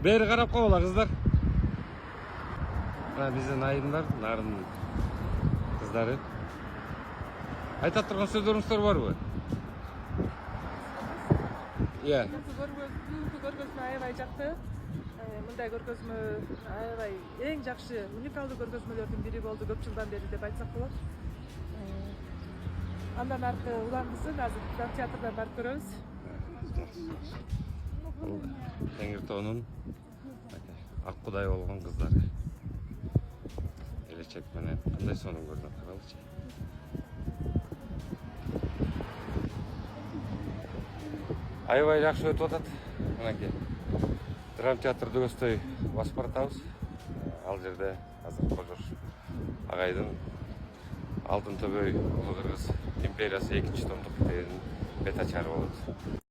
Бері қарап қойла қыздар. Бізден Айдын бар, Нарын қыздары. Айтат тұрған сөздеріңіздер бар ғой? Иә. Көргөзмө аябай жакты. Мындай көргөзмө аябай эң жакшы, уникалдуу көргөзмөлөрдүн бири болду көп жылдан бери деп айтсак болот. Андан аркы уландысын азыр Драм театрдан барып көрөбүз. Теңиртоонун ак кудай болгон кыздары. Келечек менен кандай сонун көрүнөт каралычы. Аябай жакшы өтүп атат. Мынакей. Драм театрды көздөй басып баратабыз. Ал жерде азыр Кожош агайдын Алтын Төбөй Улуу Кыргыз империясы 2-томдук китебинин бет ачары болот.